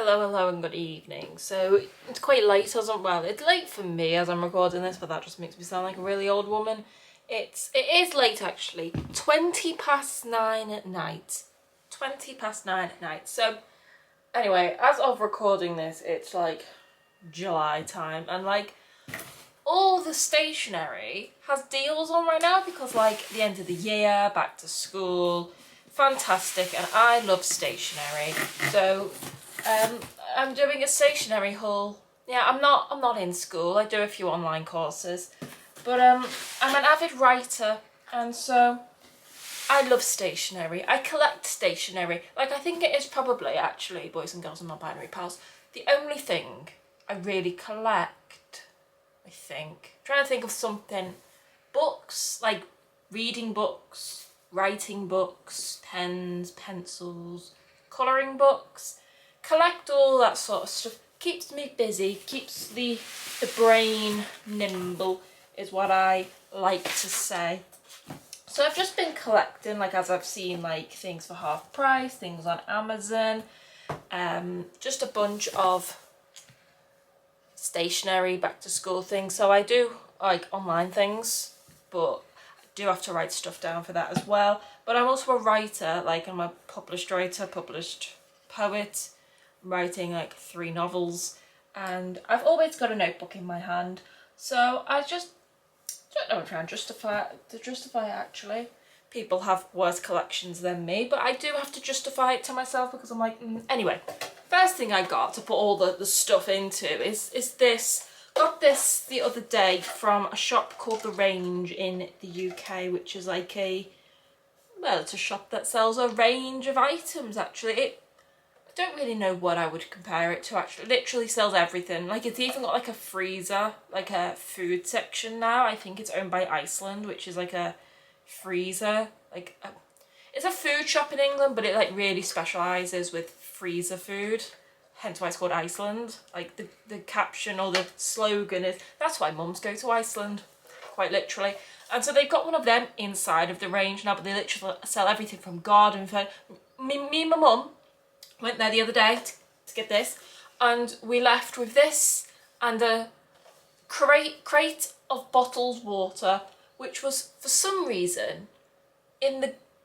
Hello and good evening. So it's quite late well, it's late for me as I'm recording this, but that just makes me sound like a really old woman. It is late actually. 9:20 at night. 9:20 at night. So anyway, as of recording this, it's like July time, and like all the stationery has deals on right now because like the end of the year, back to school, fantastic, and I love stationery. So I'm doing a stationery haul. Yeah, I'm not in school. I do a few online courses, but I'm an avid writer, and so I love stationery. I collect stationery. Like, I think it is probably, actually, boys and girls and non-binary pals, the only thing I really collect, I think. I'm trying to think of something. Books, like reading books, writing books, pens, pencils, colouring books. Collect all that sort of stuff. Keeps me busy, keeps the brain nimble, is what I like to say. So I've just been collecting, like, as I've seen, like, things for half price, things on Amazon, just a bunch of stationery, back to school things. So I do like online things, but I do have to write stuff down for that as well. But I'm also a writer, like I'm a published writer, published poet. I'm writing like 3 novels, and I've always got a notebook in my hand. So I just don't know, I'm trying to justify it actually. People have worse collections than me, but I do have to justify it to myself because I'm like, Anyway, first thing I got to put all the stuff into is this. Got this the other day from a shop called The Range in the UK, which is like it's a shop that sells a range of items actually. I don't really know what I would compare it to actually. It literally sells everything. Like, it's even got like a freezer, like a food section now. I think it's owned by Iceland, which is like a freezer, it's a food shop in England, but it like really specialises with freezer food, hence why it's called Iceland. Like the caption or the slogan is, that's why mums go to Iceland, quite literally. And so they've got one of them inside of The Range now, but they literally sell everything from garden food. Me and my mum went there the other day to get this, and we left with this and a crate of bottled water, which was for some reason in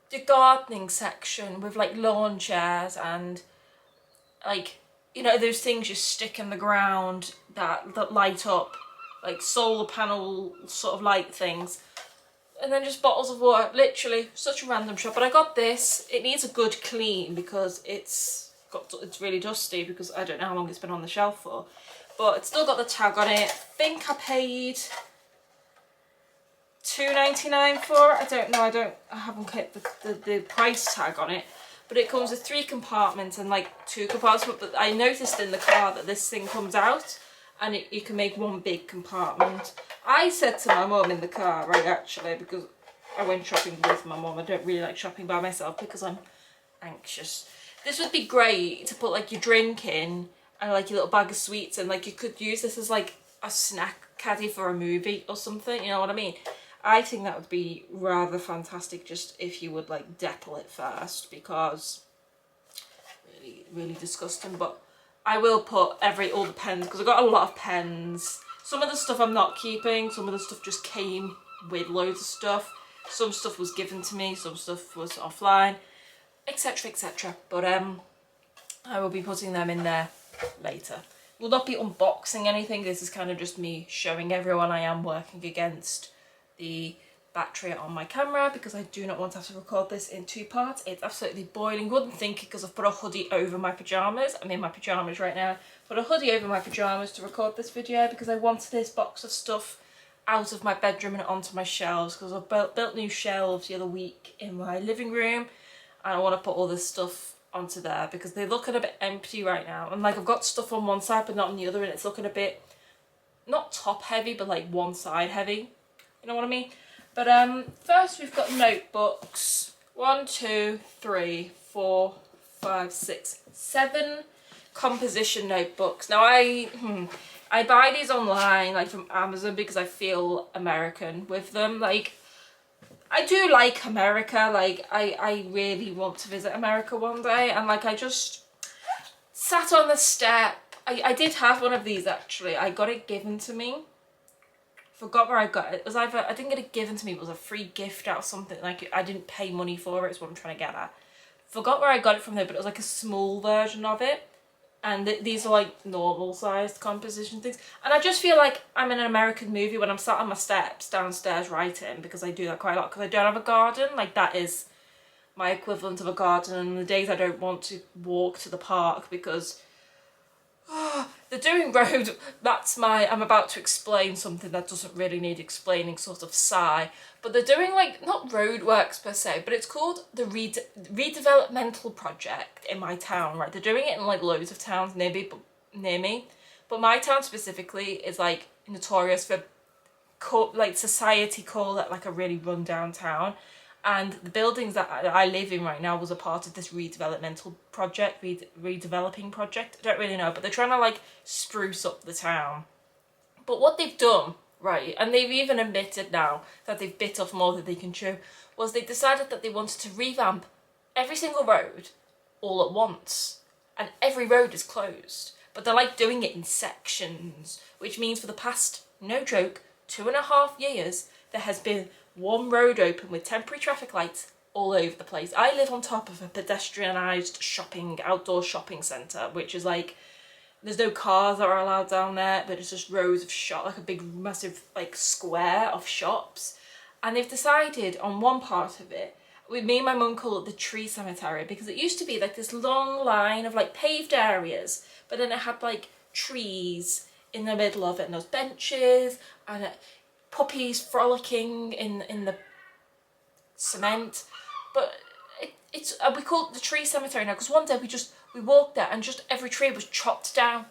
the gardening section with like lawn chairs and like, you know, those things you stick in the ground that light up, like solar panel sort of light things, and then just bottles of water. Literally such a random shop. But I got this. It needs a good clean because it's really dusty because I don't know how long it's been on the shelf for, but it's still got the tag on it. I think I paid £2.99 for it. I don't know, I haven't hit the price tag on it, but it comes with 3 compartments and like 2 compartments. But I noticed in the car that this thing comes out and you can make one big compartment. I said to my mum in the car, right, actually, because I went shopping with my mum. I don't really like shopping by myself because I'm anxious. This would be great to put like your drink in and like your little bag of sweets, and like you could use this as like a snack caddy for a movie or something, you know what I mean? I think that would be rather fantastic, just if you would like depple it first, because really disgusting. But I will put all the pens, because I've got a lot of pens. Some of the stuff I'm not keeping, some of the stuff just came with loads of stuff. Some stuff was given to me, some stuff was offline, etc, etc. But I will be putting them in there later. Will not be unboxing anything. This is kind of just me showing everyone I am working against the battery on my camera, because I do not want to have to record this in 2 parts. It's absolutely boiling. Wouldn't think it, because I've put a hoodie over my pyjamas. I'm in my pyjamas right now. Put a hoodie over my pyjamas to record this video because I wanted this box of stuff out of my bedroom and onto my shelves, because I've built new shelves the other week in my living room, and I want to put all this stuff onto there because they look a bit empty right now. And like, I've got stuff on one side but not on the other, and it's looking a bit, not top heavy, but like one side heavy. You know what I mean? But first we've got notebooks. 1, 2, 3, 4, 5, 6, 7 composition notebooks. Now I buy these online, like from Amazon, because I feel American with them. Like, I do like America. Like, I really want to visit America one day, and like, I just sat on the step. I did have one of these actually. I got it given to me. Forgot where I got it. It was either, I didn't get it given to me, it was a free gift out of something. Like, I didn't pay money for it, is what I'm trying to get at. Forgot where I got it from there, but it was like a small version of it. And these are like normal sized composition things. And I just feel like I'm in an American movie when I'm sat on my steps downstairs writing, because I do that quite a lot because I don't have a garden. Like, that is my equivalent of a garden. And the days I don't want to walk to the park because the doing road, that's my, I'm about to explain something that doesn't really need explaining sort of sigh. But they're doing like, not roadworks per se, but it's called the redevelopmental project in my town, right? They're doing it in like loads of towns near me. But my town specifically is like notorious for, like, society call it like a really run-down town. And the buildings that I live in right now was a part of this redevelopmental project, redeveloping project. I don't really know, but they're trying to like spruce up the town. But what they've done, right, and they've even admitted now that they've bit off more than they can chew, was they decided that they wanted to revamp every single road all at once. And every road is closed. But they're like doing it in sections, which means for the past, no joke, 2.5 years, there has been one road open with temporary traffic lights all over the place. I live on top of a pedestrianised outdoor shopping centre, which is like, there's no cars that are allowed down there, but it's just rows of shops, like a big massive like square of shops. And they've decided on one part of it, me and my mum call it the tree cemetery, because it used to be like this long line of like paved areas, but then it had like trees in the middle of it, and those benches, and puppies frolicking in the cement. But it's we call it the tree cemetery now, because one day we walked there and just every tree was chopped down,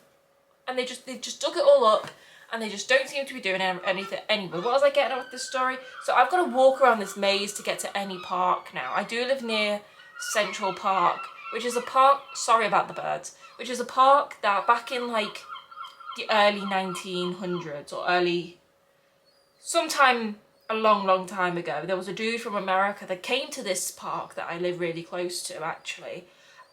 and they just dug it all up, and they just don't seem to be doing anything. Anyway, what was I getting at with this story? So I've got to walk around this maze to get to any park now. I do live near Central Park, which is a park, sorry about the birds, which is a park that back in like the early 1900s or sometime a long time ago, there was a dude from America that came to this park that I live really close to actually,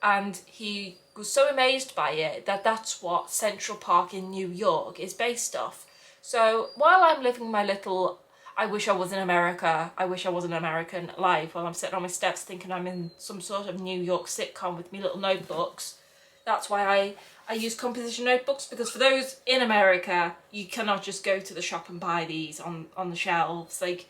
and he was so amazed by it that that's what Central Park in New York is based off. So while I'm living my little I wish I was in America, I wish I was an American life, while I'm sitting on my steps thinking I'm in some sort of New York sitcom with me little notebooks, that's why I use composition notebooks, because for those in America, you cannot just go to the shop and buy these on the shelves. Like,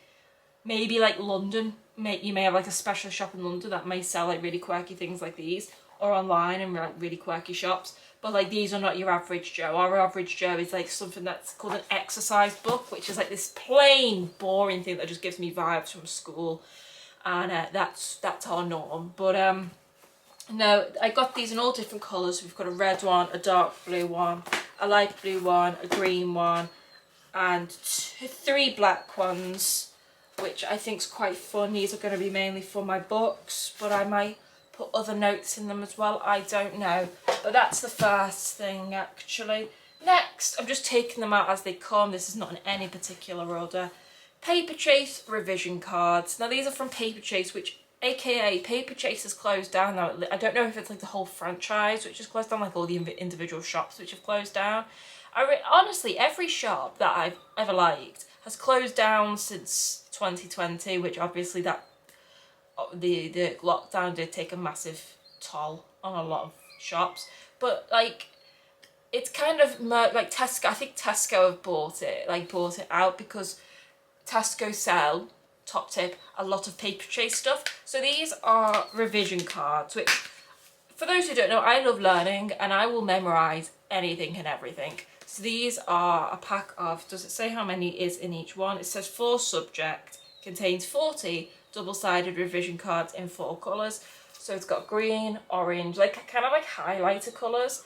maybe like London, you may have like a special shop in London that may sell like really quirky things like these, or online in like really quirky shops. But like, these are not your average Joe. Our average Joe is like something that's called an exercise book, which is like this plain, boring thing that just gives me vibes from school. And that's our norm. But no, I got these in all different colours. We've got a red one, a dark blue one, a light blue one, a green one, and 3 black ones, which I think is quite fun. These are going to be mainly for my books, but I might put other notes in them as well. I don't know. But that's the first thing, actually. Next, I'm just taking them out as they come. This is not in any particular order. Paper Chase revision cards. Now, these are from Paper Chase, which AKA Paper Chase has closed down now. I don't know if it's like the whole franchise which has closed down, like all the individual shops which have closed down. Honestly, every shop that I've ever liked has closed down since 2020, which obviously the lockdown did take a massive toll on a lot of shops. But like, it's kind of like Tesco. I think Tesco have bought it out, because Tesco sell, top tip, a lot of Paper Chase stuff. So these are revision cards, which, for those who don't know, I love learning and I will memorise anything and everything. So these are a pack of, does it say how many is in each one? It says 4 subject, contains 40 double-sided revision cards in 4 colours. So it's got green, orange, like kind of like highlighter colours,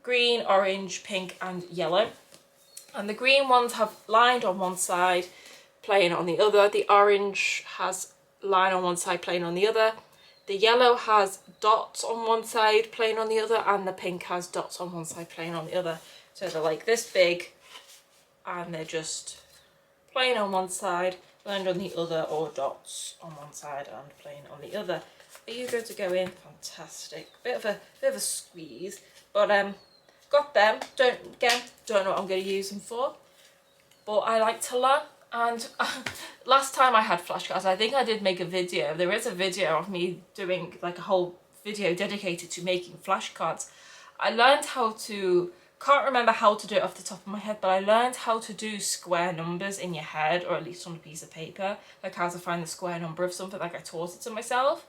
green, orange, pink and yellow. And the green ones have lined on one side, plain on the other. The orange has line on one side, plain on the other. The yellow has dots on one side, plain on the other, and the pink has dots on one side, plain on the other. So they're like this big, and they're just plain on one side, lined on the other, or dots on one side and plain on the other. Are you going to go in? Fantastic. Bit of a squeeze, but got them. Don't know what I'm going to use them for, but I like to learn. And last time I had flashcards, I think I did make a video. There is a video of me doing like a whole video dedicated to making flashcards. I learned how to, can't remember how to do it off the top of my head, but I learned how to do square numbers in your head, or at least on a piece of paper, like how to find the square number of something, like I taught it to myself.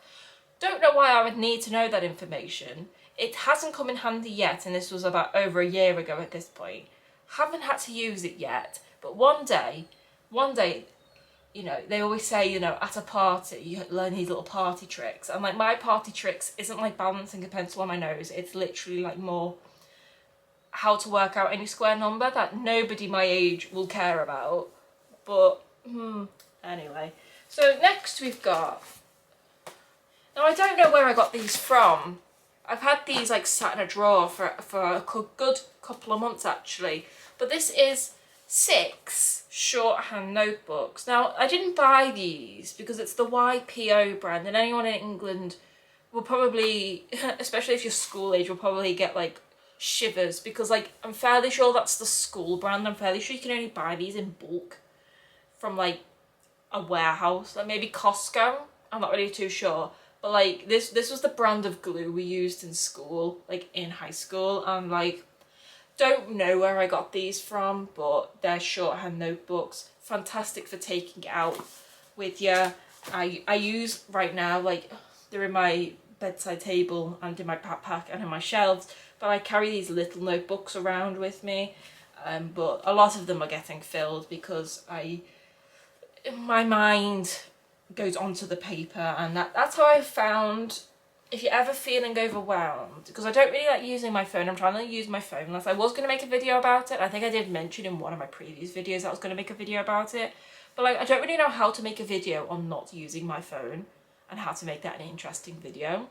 Don't know why I would need to know that information. It hasn't come in handy yet, and this was about over a year ago at this point. Haven't had to use it yet, but one day, you know, they always say, you know, at a party, you learn these little party tricks. And like my party tricks isn't like balancing a pencil on my nose. It's literally like more how to work out any square number that nobody my age will care about. But, anyway. So next we've got, now I don't know where I got these from. I've had these like sat in a drawer for a good couple of months actually. But this is 6 shorthand notebooks. Now, I didn't buy these because it's the YPO brand, and anyone in England will probably, especially if you're school age, will probably get like shivers, because like I'm fairly sure that's the school brand. I'm fairly sure you can only buy these in bulk from like a warehouse, like maybe Costco. I'm not really too sure. But like this was the brand of glue we used in school, like in high school, and like don't know where I got these from, but they're shorthand notebooks. Fantastic for taking it out with you. I use right now, like they're in my bedside table and in my backpack and in my shelves, but I carry these little notebooks around with me. But a lot of them are getting filled because my mind goes onto the paper, and that's how I found, if you're ever feeling overwhelmed, because I don't really like using my phone, I'm trying to use my phone less. I was going to make a video about it. I think I did mention in one of my previous videos that I was going to make a video about it, but like I don't really know how to make a video on not using my phone and how to make that an interesting video.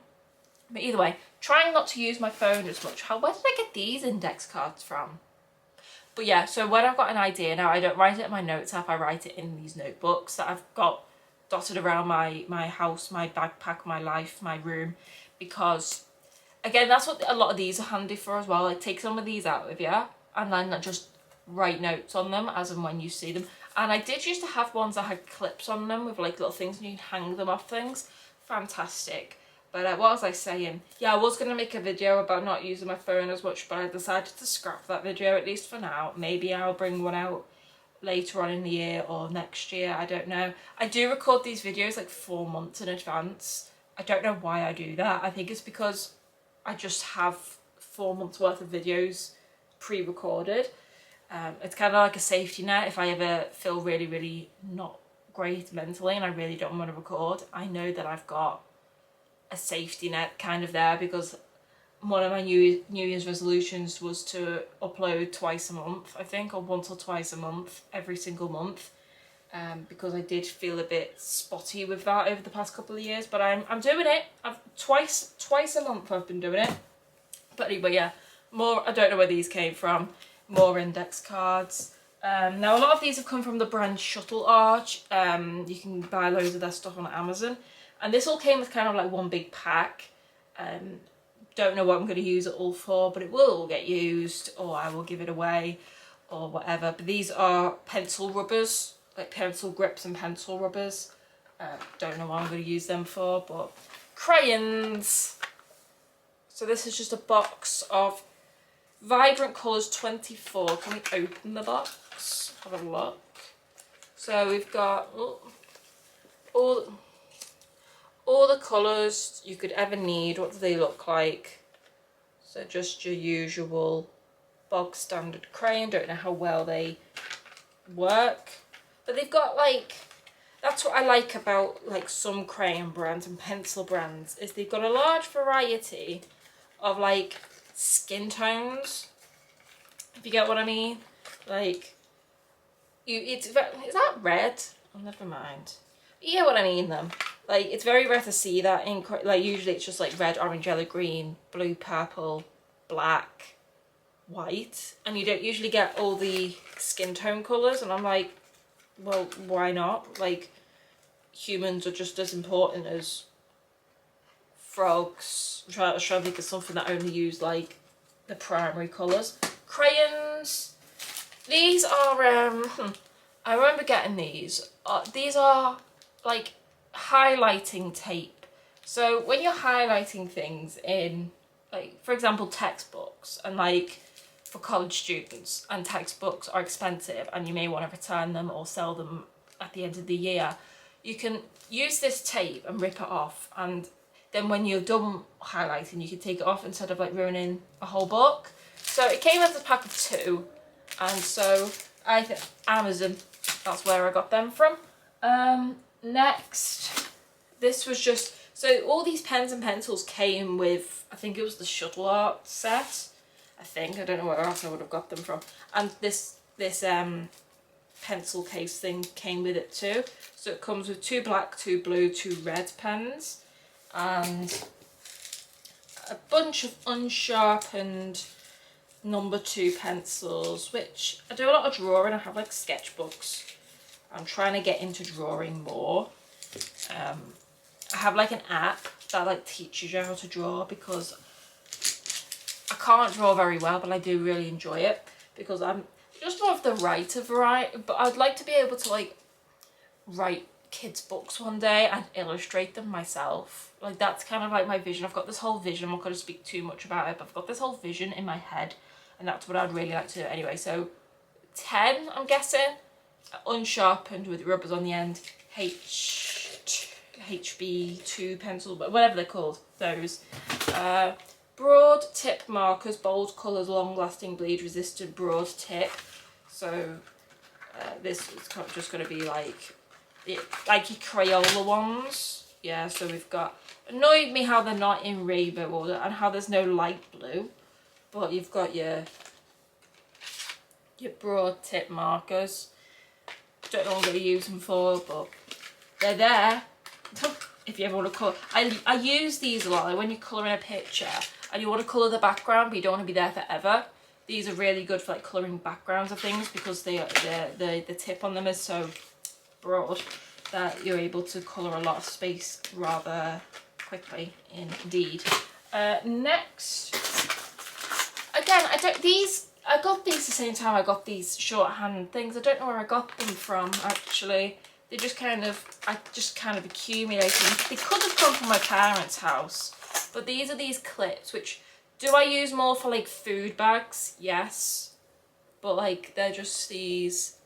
But either way, trying not to use my phone as much. Where did I get these index cards from? But yeah, so when I've got an idea now, I don't write it in my notes app, I write it in these notebooks that I've got dotted around my house, my backpack, my life, my room, because again, that's what a lot of these are handy for as well. Like take some of these out with you and then just write notes on them as and when you see them. And I did used to have ones that had clips on them with like little things and you can hang them off things. Fantastic. But what was I saying? Yeah, I was going to make a video about not using my phone as much, but I decided to scrap that video, at least for now. Maybe I'll bring one out later on in the year or next year, I don't know. I do record these videos like 4 months in advance. I don't know why I do that. I think it's because I just have 4 months worth of videos pre-recorded. It's kind of like a safety net. If I ever feel really, really not great mentally and I really don't want to record, I know that I've got a safety net kind of there, because one of my New Year's resolutions was to upload twice a month, I think, or once or twice a month, every single month, because I did feel a bit spotty with that over the past couple of years. But I'm doing it. Twice a month I've been doing it. But anyway, yeah, more. I don't know where these came from. More index cards. Now a lot of these have come from the brand Shuttle Arch. You can buy loads of their stuff on Amazon, and this all came with kind of like one big pack. Don't know what I'm going to use it all for, but it will all get used, or I will give it away or whatever. But these are pencil rubbers, like pencil grips and pencil rubbers. Don't know what I'm going to use them for, but crayons. So this is just a box of Vibrant Colours 24. Can we open the box? Have a look. So we've got all the colours you could ever need. What do they look like? So just your usual bog standard crayon. Don't know how well they work, but they've got like, that's what I like about like some crayon brands and pencil brands, is they've got a large variety of like skin tones, if you get what I mean. Like is that red? Oh, never mind. You get what I mean though. Like, it's very rare to see that in, like, usually it's just like red, orange, yellow, green, blue, purple, black, white, and you don't usually get all the skin tone colours. And I'm like, well, why not? Like, humans are just as important as frogs. I'm trying to think of something that only used like the primary colours. Crayons. These are, I remember getting these. These are like highlighting tape. So when you're highlighting things in, like, for example, textbooks, and like for college students, and textbooks are expensive and you may want to return them or sell them at the end of the year, you can use this tape and rip it off, and then when you're done highlighting you can take it off instead of like ruining a whole book. So it came as a pack of 2, and so I think Amazon, that's where I got them from. Next, this was just, so all these pens and pencils came with, I think it was the Shuttle Art set, I don't know where else I would have got them from, and this pencil case thing came with it too. So it comes with 2 black, 2 blue, 2 red pens, and a bunch of unsharpened number 2 pencils, which I do a lot of drawing. I have like sketchbooks. I'm trying to get into drawing more. I have like an app that like teaches you how to draw, because I can't draw very well, but I do really enjoy it because I'm just more of the writer variety. But I'd like to be able to like write kids' books one day and illustrate them myself. Like that's kind of like my vision. I've got this whole vision. I'm not going to speak too much about it, but I've got this whole vision in my head, and that's what I'd really like to do anyway. So 10, I'm guessing, unsharpened with rubbers on the end, HB2 pencil, but whatever they're called, those. Broad tip markers, bold colours, long lasting bleed resistant, broad tip. So this is just going to be like your Crayola ones. Yeah, so we've got, annoyed me how they're not in rainbow order and how there's no light blue, but you've got your broad tip markers. Don't know what I'm going to use them for, but they're there if you ever want to colour. I use these a lot, like when you're colouring a picture and you want to colour the background but you don't want to be there forever. These are really good for like colouring backgrounds of things, because the tip on them is so broad that you're able to colour a lot of space rather quickly indeed. Next, again, I got these the same time I got these shorthand things. I don't know where I got them from actually. They just kind of, I just kind of accumulated. They could have come from my parents' house, but these are these clips, which, do I use more for like food bags? Yes, but like they're just these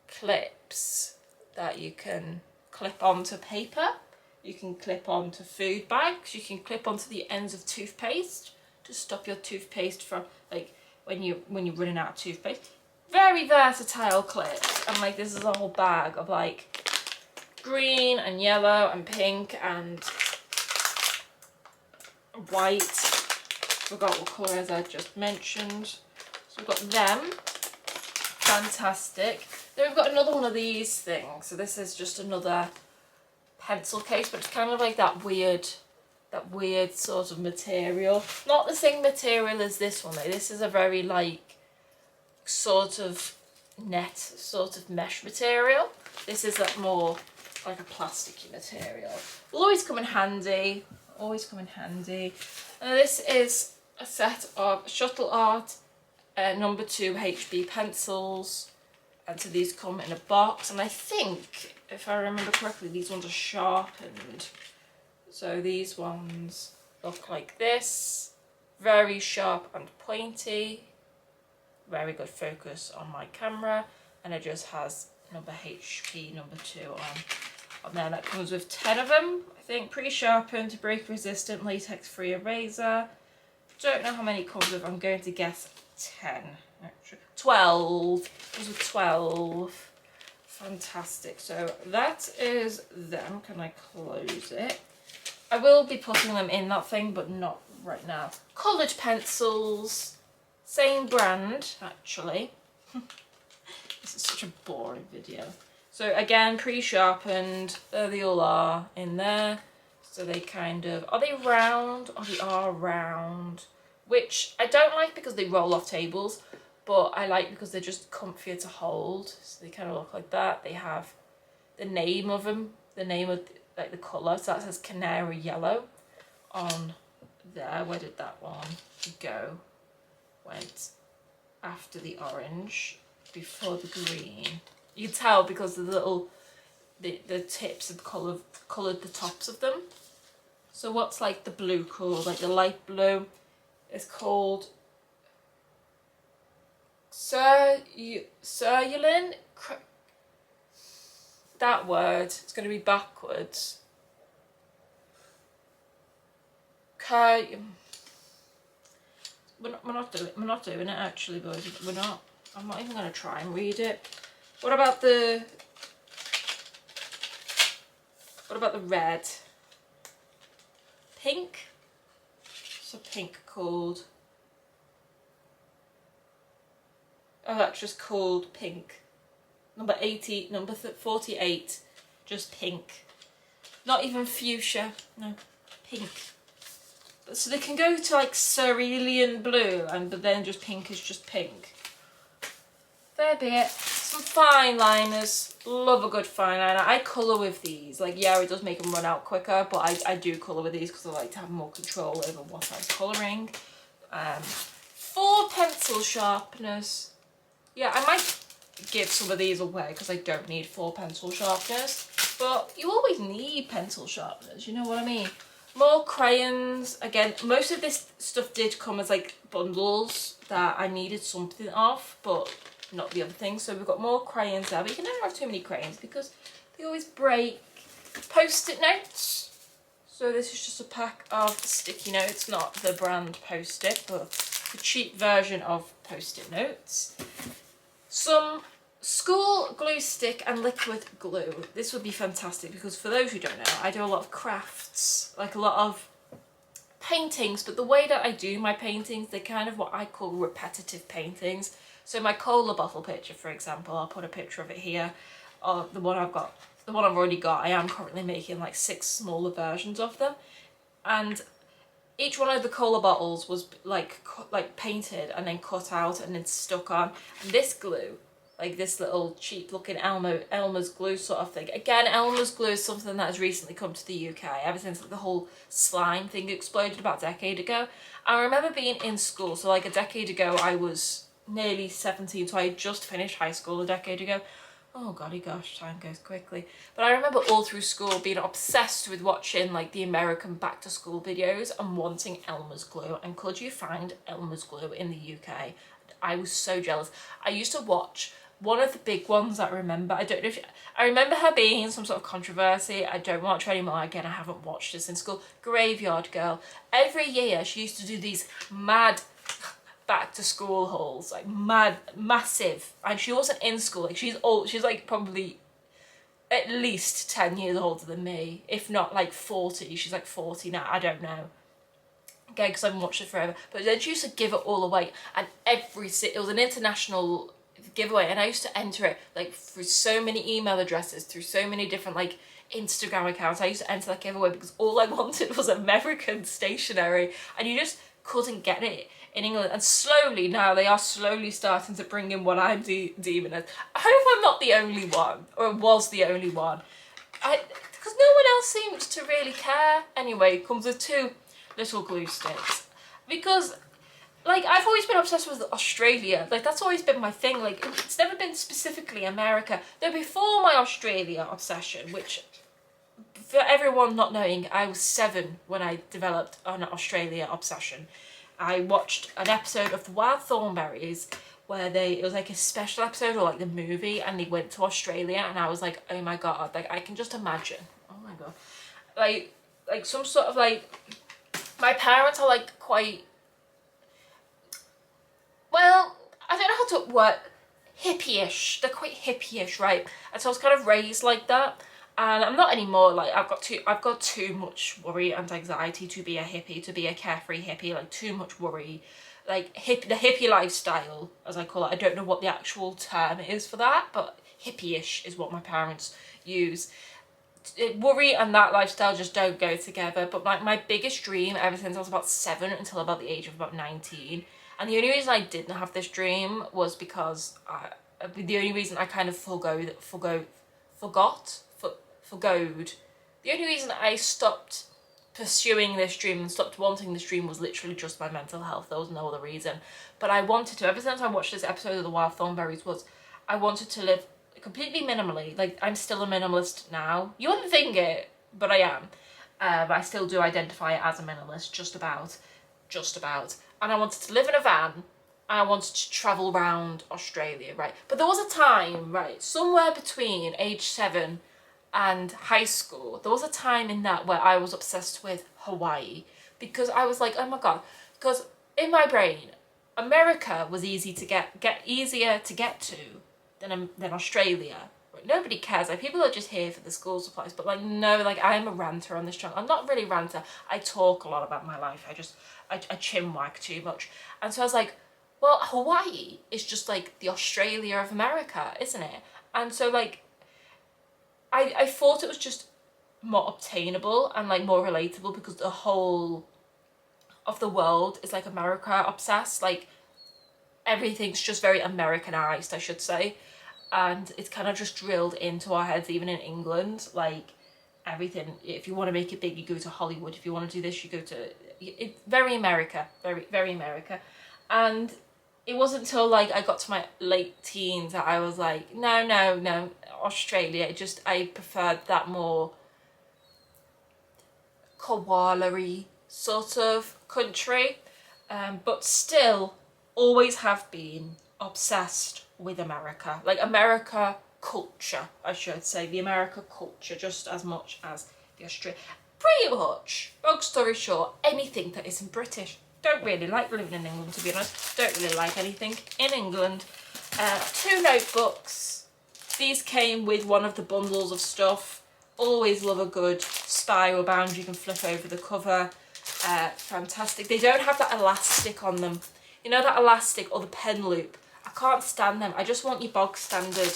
clips that you can clip onto paper, you can clip onto food bags, you can clip onto the ends of toothpaste to stop your toothpaste from, like, when you're running out of toothpaste. Very versatile clips, and like this is a whole bag of like green and yellow and pink and white. Forgot what colour, as I just mentioned. So we've got them. Fantastic. Then we've got another one of these things. So this is just another pencil case, but it's kind of like that weird sort of material. Not the same material as this one though. This is a very like sort of net, sort of mesh material. This is like more like a plasticky material. Will always come in handy. Always come in handy. This is a set of Shuttle Art number 2 HB pencils, and so these come in a box, and I think, if I remember correctly, these ones are sharpened. So these ones look like this, very sharp and pointy, very good focus on my camera, and it just has number HP number 2 on there. That comes with 10 of them, I think, pre-sharpened, break resistant, latex free eraser. Don't know how many it comes with, I'm going to guess 10, actually. 12, comes with 12. Fantastic, so that is them. Can I close it? I will be putting them in that thing, but not right now. Coloured pencils, same brand, actually. This is such a boring video. So again, pre-sharpened, there they all are in there. So they kind of, are they round? Oh, they are round, which I don't like because they roll off tables, but I like because they're just comfier to hold. So they kind of look like that. They have the name of them, the name of like the colour, so that says canary yellow on there. Where did that one go? Went after the orange, before the green. You can tell because of the little, the tips have coloured the tops of them. So what's like the blue called? Like the light blue is called Cerulean. That word, it's going to be backwards. We're not doing it actually, boys. We're not. I'm not even going to try and read it. What about the red? Pink. So pink called. Oh, that's just called pink. Number 80, number 48, just pink. Not even fuchsia, no, pink. So they can go to like cerulean blue, but then just pink is just pink. There be it. Some fine liners. Love a good fine liner. I colour with these. Like, yeah, it does make them run out quicker, but I do colour with these because I like to have more control over what I'm colouring. 4 pencil sharpeners. Yeah, I might give some of these away because I don't need 4 pencil sharpeners. But you always need pencil sharpeners, you know what I mean? More crayons. Again, most of this stuff did come as like bundles that I needed something of, but not the other things. So we've got more crayons there, but you can never have too many crayons because they always break. Post-it notes. So this is just a pack of sticky notes, not the brand Post-it, but the cheap version of Post-it notes. Some school glue stick and liquid glue. This would be fantastic because for those who don't know, I do a lot of crafts, like a lot of paintings, but the way that I do my paintings, they're kind of what I call repetitive paintings. So my cola bottle picture, for example, I'll put a picture of it here, or the one I've already got, I am currently making like 6 smaller versions of them, and each one of the cola bottles was like painted and then cut out and then stuck on. And this glue, like this little cheap looking Elmer's glue sort of thing. Again, Elmer's glue is something that has recently come to the UK ever since like, the whole slime thing exploded about a decade ago. I remember being in school, so like a decade ago I was nearly 17, so I had just finished high school a decade ago. Oh golly gosh, time goes quickly. But I remember all through school being obsessed with watching like the American back to school videos and wanting Elmer's glue. And could you find Elmer's glue in the UK? I was so jealous. I used to watch one of the big ones that I remember. I don't know if I remember her being in some sort of controversy. I don't watch her anymore. Again, I haven't watched this in school. Graveyard Girl. Every year she used to do these mad back to school hauls, like massive, and she wasn't in school. Like she's old, she's like probably at least 10 years older than me, if not like 40. She's like 40 now, I don't know, okay, because I haven't watched it forever. But then she used to give it all away, and it was an international giveaway, and I used to enter it like through so many email addresses, through so many different like Instagram accounts. I used to enter that giveaway because all I wanted was American stationery, and you just couldn't get it in England. And slowly now they are slowly starting to bring in what I'm deeming as, I hope I'm not the only one, or was the only one, because no one else seems to really care. Anyway, it comes with 2 little glue sticks, because like I've always been obsessed with Australia. Like that's always been my thing. Like it's never been specifically America. Though before my Australia obsession, which for everyone not knowing, I was 7 when I developed an Australia obsession. I watched an episode of The Wild Thornberrys where it was like a special episode or like the movie, and they went to Australia, and I was like, oh my god, like I can just imagine. Oh my god. Like some sort of like, my parents are like quite, well, I don't know how to word, hippie-ish. They're quite hippie-ish, right? And so I was kind of raised like that. And I'm not anymore. Like I've got too much worry and anxiety to be a hippie, to be a carefree hippie. Like too much worry, like the hippie lifestyle, as I call it. I don't know what the actual term is for that, but hippie-ish is what my parents use. Worry and that lifestyle just don't go together. But like my biggest dream ever since I was about 7 until about the age of about 19, and the only reason I didn't have this dream was because the only reason I kind of forgoed. The only reason I stopped pursuing this dream and stopped wanting this dream was literally just my mental health. There was no other reason. But I wanted to, ever since I watched this episode of The Wild Thornberrys, was I wanted to live completely minimally. Like, I'm still a minimalist now. You wouldn't think it, but I am. But I still do identify as a minimalist, just about. And I wanted to live in a van, and I wanted to travel around Australia, right? But there was a time, right, somewhere between age 7 and high school, there was a time in that where I was obsessed with Hawaii, because I was like, oh my god, because in my brain, America was easier to get to than Australia. Right? Nobody cares. Like, people are just here for the school supplies, but like, no, like, I'm a ranter on this channel. I'm not really a ranter. I talk a lot about my life. I chinwag too much. And so I was like, well, Hawaii is just like the Australia of America, isn't it? And so like, I thought it was just more obtainable and like more relatable, because the whole of the world is like America obsessed. Like, everything's just very Americanized, I should say, and it's kind of just drilled into our heads, even in England. Like, everything, if you want to make it big, you go to Hollywood. If you want to do this, you go to very America, very America. And it wasn't until like I got to my late teens that I was like, no, Australia. I preferred that more koala-y sort of country, but still always have been obsessed with America. Like, America culture, I should say, the America culture, just as much as the Australia. Pretty much, long story short, anything that isn't British. Don't really like living in England, to be honest. Don't really like anything in England. 2 notebooks. These came with one of the bundles of stuff. Always love a good spiral bound. You can flip over the cover. Fantastic. They don't have that elastic on them. You know, that elastic or the pen loop. I can't stand them. I just want your bog standard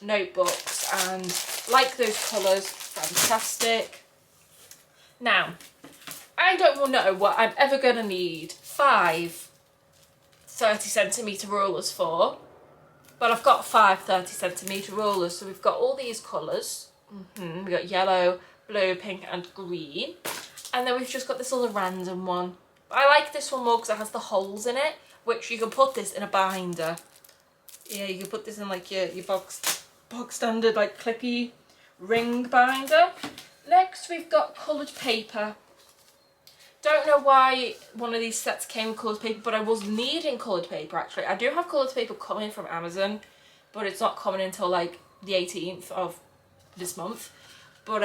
notebooks, and like those colours. Fantastic. Now, I don't know what I'm ever going to need 5 30cm rulers for, but I've got 5 30cm rulers. So we've got all these colours. We've got yellow, blue, pink and green. And then we've just got this other random one. I like this one more because it has the holes in it, which you can put this in a binder. Yeah, you can put this in like your box standard like clippy ring binder. Next we've got coloured paper. Don't know why one of these sets came with coloured paper, but I was needing coloured paper actually. I do have coloured paper coming from Amazon, but it's not coming until like the 18th of this month. But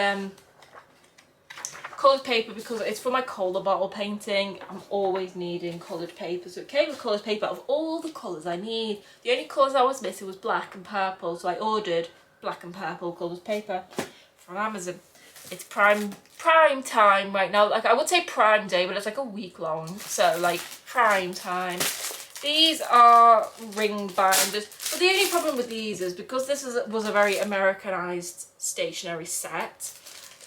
coloured paper, because it's for my cola bottle painting. I'm always needing coloured paper, so it came with coloured paper of all the colours I need. The only colours I was missing was black and purple, so I ordered black and purple coloured paper from Amazon. It's prime time right now. Like, I would say prime day, but it's like a week long, so like prime time. These are ring binders, but the only problem with these is because this was a very Americanized stationery set.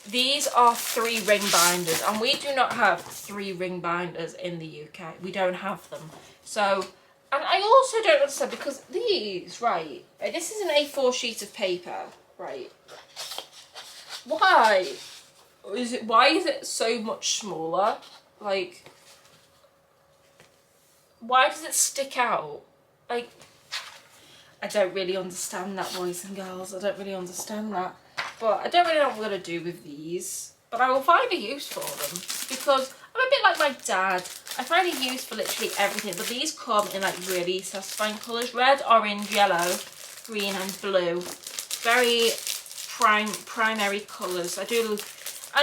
These are 3 ring binders, and we do not have 3 ring binders in the UK. We don't have them. So, and I also don't understand, because these, right, this is an A4 sheet of paper, right? Why is it so much smaller? Like, why does it stick out? Like, I don't really understand that, boys and girls. I don't really understand that. But I don't really know what I'm going to do with these. But I will find a use for them, because I'm a bit like my dad. I find a use for literally everything. But these come in like really satisfying colours. Red, orange, yellow, green and blue. Very primary colours. I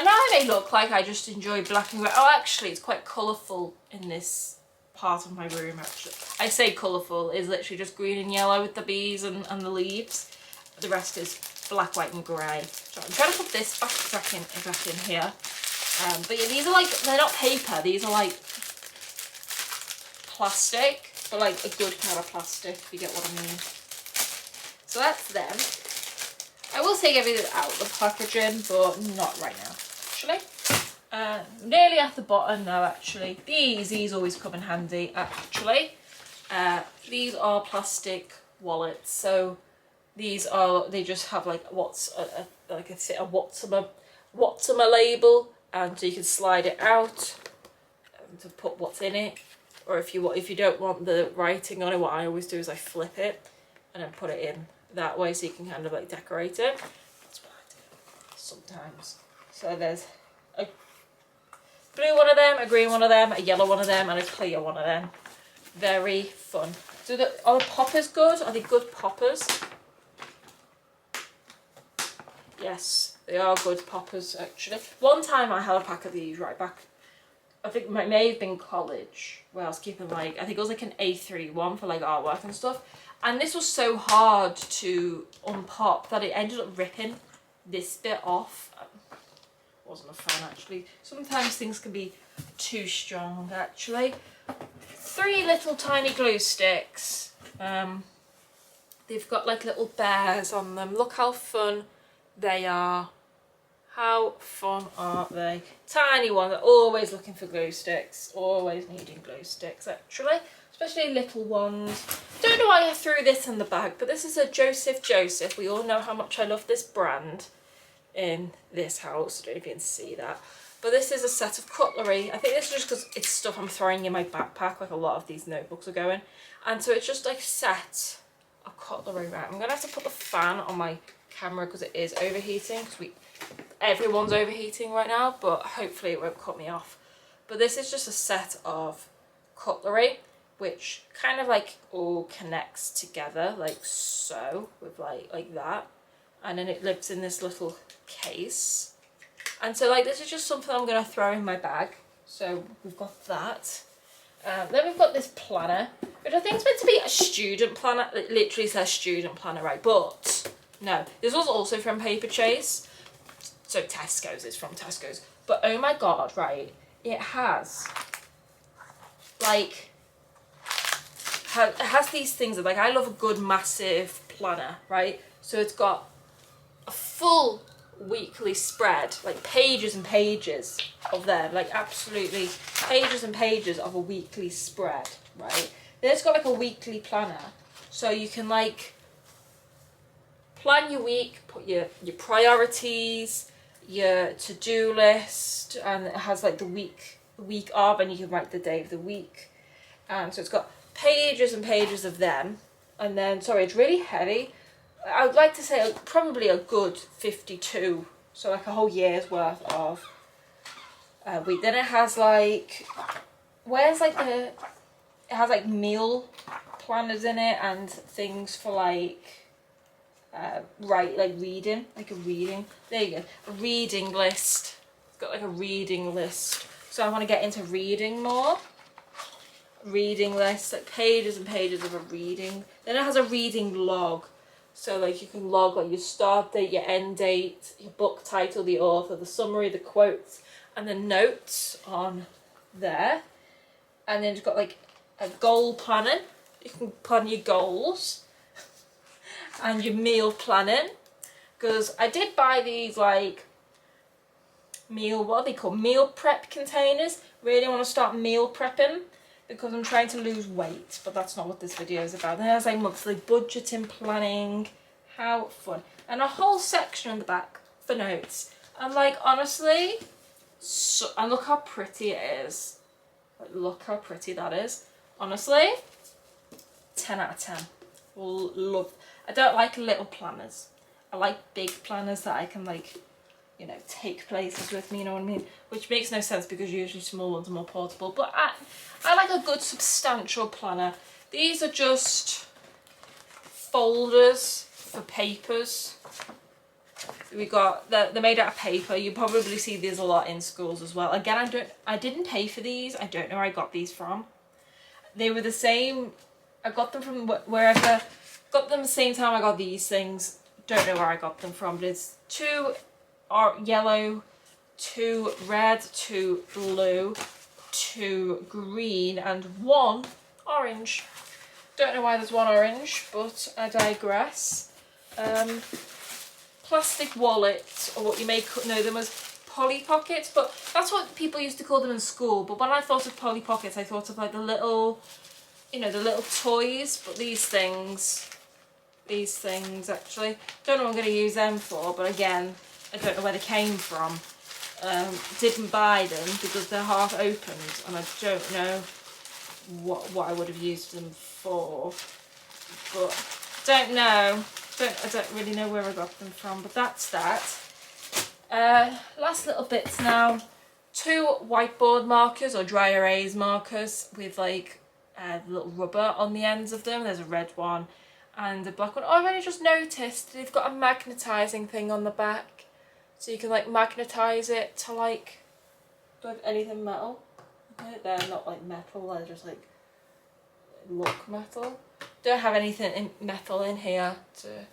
know I may look like I just enjoy black and grey. Oh, actually, it's quite colourful in this part of my room, actually. I say colourful, is literally just green and yellow with the bees and the leaves. The rest is black, white and grey. So I'm trying to put this back in here. But yeah, these are like, they're not paper, these are like plastic, but like a good kind of plastic, if you get what I mean. So that's them. I will take everything out of the packaging, but not right now, actually. Nearly at the bottom now, actually. These always come in handy, actually. These are plastic wallets, so these are, they just have like what's a Whatsima label, and so you can slide it out to put what's in it, or if you don't want the writing on it, what I always do is I flip it and then put it in that way so you can kind of like decorate it. That's what I do sometimes. So there's a blue one of them, a green one of them, a yellow one of them, and a clear one of them. Very fun. Are the poppers good? Are they good poppers? Yes, they are good poppers actually. One time I had a pack of these right back, I think it may have been college, where I was keeping like, I think it was like an A3 one for like artwork and stuff. And this was so hard to unpop that it ended up ripping this bit off. Wasn't a fan actually. Sometimes things can be too strong actually. 3 little tiny glue sticks. They've got like little bears on them. Look how fun they are. How fun are they? Tiny ones. Are always looking for glue sticks. Always needing glue sticks actually. Especially little ones. Don't know why I threw this in the bag, but this is a Joseph. We all know how much I love this brand in this house. I don't know if you can see that. But this is a set of cutlery. I think this is just because it's stuff I'm throwing in my backpack, like a lot of these notebooks are going. And so it's just like a set of cutlery. Right, I'm going to have to put the fan on my camera because it is overheating. Because everyone's overheating right now, but hopefully it won't cut me off. But this is just a set of cutlery, which kind of like all connects together, like so, with like that. And then it lives in this little case. And so like this is just something I'm going to throw in my bag. So we've got that. Then we've got this planner, which I think is meant to be a student planner. It literally says student planner, right? But no, this was also from Paper Chase. So Tesco's is from Tesco's. But oh my god, right? It has like, it has these things that like, I love a good massive planner, right? So it's got a full weekly spread, like pages and pages of them, like absolutely pages and pages of a weekly spread, right? Then it's got like a weekly planner, so you can like plan your week, put your priorities, your to-do list, and it has like the week of, and you can write the day of the week. So it's got pages and pages of them, and then sorry, it's really heavy. I would like to say probably a good 52, so like a whole year's worth of wheat. Then it has like, it has like meal planners in it and things for like, reading, like a reading, there you go, a reading list. It's got like a reading list, so I want to get into reading more. Reading list, like pages and pages of a reading. Then it has a reading log. So like you can log like your start date, your end date, your book title, the author, the summary, the quotes, and the notes on there. And then you've got like a goal planning. You can plan your goals and your meal planning. Because I did buy these like what are they called? Meal prep containers. Really want to start meal prepping because I'm trying to lose weight, but that's not what this video is about. Then there's like monthly budgeting planning. How fun. And a whole section in the back for notes. And like honestly, and look how pretty it is. Like, look how pretty that is. Honestly, 10 out of 10. Love. I don't like little planners. I like big planners that I can like, you know, take places with me, you know what I mean? Which makes no sense because usually small ones are more portable. But I like a good substantial planner. These are just folders for papers. We got, they're made out of paper. You probably see these a lot in schools as well. Again, I didn't pay for these. I don't know where I got these from. They were the same. I got them from wherever. Got them the same time I got these things. Don't know where I got them from, but it's 2 are yellow, 2 red, 2 blue, 2 green, and 1 orange. Don't know why there's 1 orange, but I digress. Plastic wallet, or what you may know them as Polly Pockets, but that's what people used to call them in school. But when I thought of Polly Pockets, I thought of like the little, you know, the little toys. But these things actually, don't know what I'm going to use them for, but again, I don't know where they came from. didn't buy them because they're half opened, and I don't know what I would have used them for, but don't know. I don't really know where I got them from, but that's that. Last little bits now. 2 whiteboard markers or dry erase markers with like little rubber on the ends of them. There's a red one and a black one. Oh, I've only just noticed they've got a magnetising thing on the back, so you can like magnetise it to like, do I have anything metal? Okay, they're not like metal, they're just like look metal. Don't have anything in metal in here to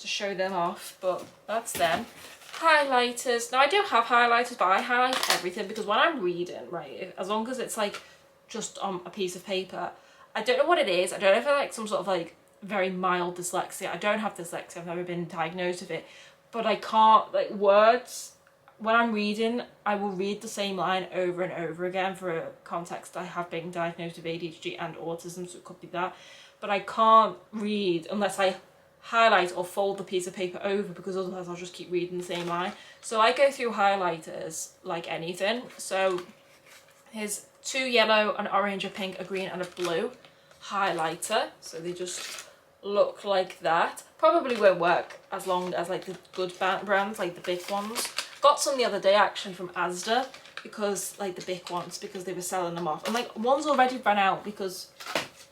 show them off, but that's them. Highlighters. Now I do have highlighters, but I highlight everything because when I'm reading, right, as long as it's like just on a piece of paper, I don't know what it is. I don't know if I like some sort of like very mild dyslexia. I don't have dyslexia. I've never been diagnosed with it, but I can't, like, words, when I'm reading, I will read the same line over and over again. For a context, I have been diagnosed with ADHD and autism, so it could be that, but I can't read unless I highlight or fold the piece of paper over, because otherwise I'll just keep reading the same line. So I go through highlighters like anything. So here's 2 yellow, an orange, a pink, a green and a blue highlighter, so they just look like that. Probably won't work as long as like the good brands, like the big ones. Got some the other day actually from Asda, because like the big ones, because they were selling them off, and like one's already run out, because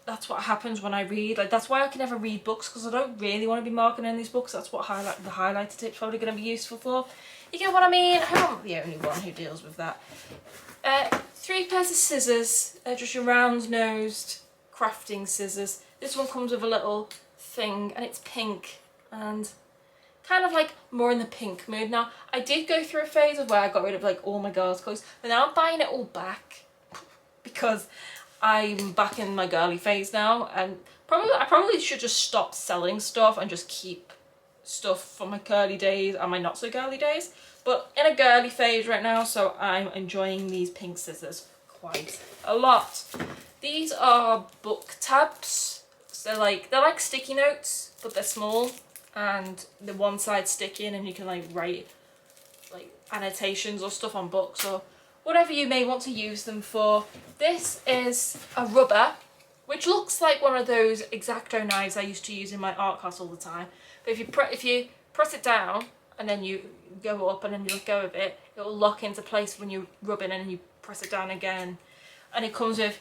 that's what happens when I read. Like, that's why I can never read books, because I don't really want to be marking in these books. That's what the highlighter tip's probably going to be useful for. You get what I mean? I'm not the only one who deals with that. 3 pairs of scissors. They're just your round-nosed crafting scissors. This one comes with a little thing, and it's pink, and kind of like more in the pink mood now. I did go through a phase of where I got rid of like all my girls' clothes, but now I'm buying it all back because I'm back in my girly phase now, and I probably should just stop selling stuff and just keep stuff from my girly days and my not so girly days. But in a girly phase right now, so I'm enjoying these pink scissors quite a lot. These are book tabs. So they're like sticky notes, but they're small, and the one side sticky in, and you can like write like annotations or stuff on books or whatever you may want to use them for. This is a rubber, which looks like one of those X-Acto knives I used to use in my art class all the time. But if you press it down and then you go up and then you let go of it, it will lock into place when you rub it, and then you press it down again. And it comes with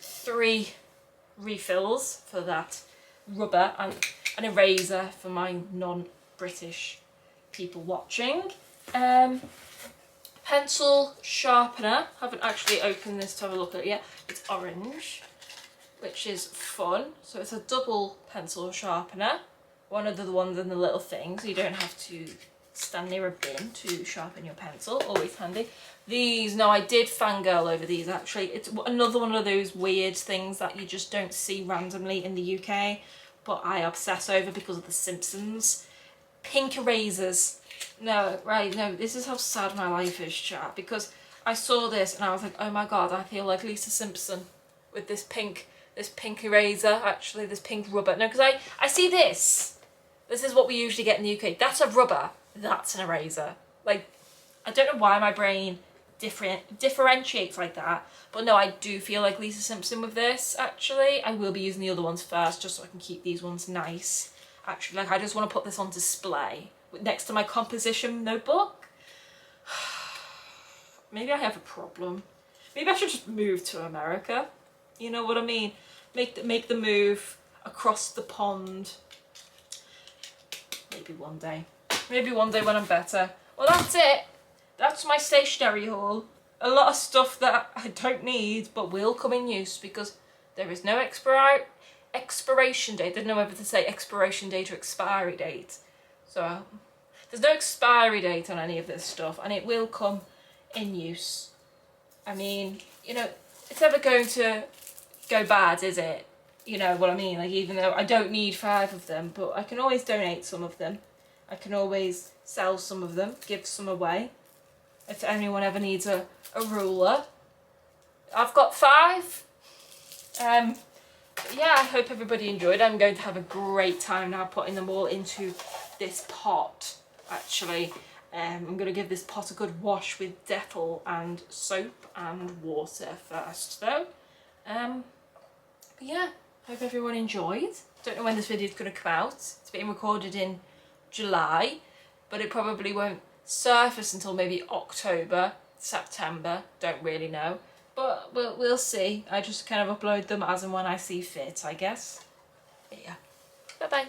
3 refills for that rubber, and an eraser for my non-British people watching. Pencil sharpener. Haven't actually opened this to have a look at it yet. It's orange, which is fun. So it's a double pencil sharpener. One of the ones in the little thing, so you don't have to stand near a bin to sharpen your pencil. Always handy. These, no, I did fangirl over these actually. It's another one of those weird things that you just don't see randomly in the UK, but I obsess over because of The Simpsons. Pink erasers. No, right, no, this is how sad my life is, chat, because I saw this and I was like, oh my god, I feel like Lisa Simpson with this pink eraser, actually, this pink rubber. No, because I see this. This is what we usually get in the UK. That's a rubber. That's an eraser. Like, I don't know why my brain differentiates like that, but no, I do feel like Lisa Simpson with this, actually. I will be using the other ones first, just so I can keep these ones nice. Actually, like, I just want to put this on display next to my composition notebook. Maybe I have a problem. Maybe I should just move to America. You know what I mean? Make the move across the pond. Maybe one day. Maybe one day when I'm better. Well, that's it. That's my stationery haul. A lot of stuff that I don't need but will come in use, because there is no expiration date. I don't know whether to say expiration date or expiry date. So there's no expiry date on any of this stuff, and it will come in use. I mean, you know, it's never going to go bad, is it? You know what I mean? Like, even though I don't need 5 of them, but I can always donate some of them. I can always sell some of them, give some away. If anyone ever needs a ruler. I've got 5. Yeah, I hope everybody enjoyed. I'm going to have a great time now putting them all into this pot, actually. I'm going to give this pot a good wash with Dettol and soap and water first though. But yeah, hope everyone enjoyed. Don't know when this video is going to come out. It's being recorded in July, but it probably won't surface until maybe October, September, don't really know. But we'll see. I just kind of upload them as and when I see fit, I guess. But yeah, bye bye.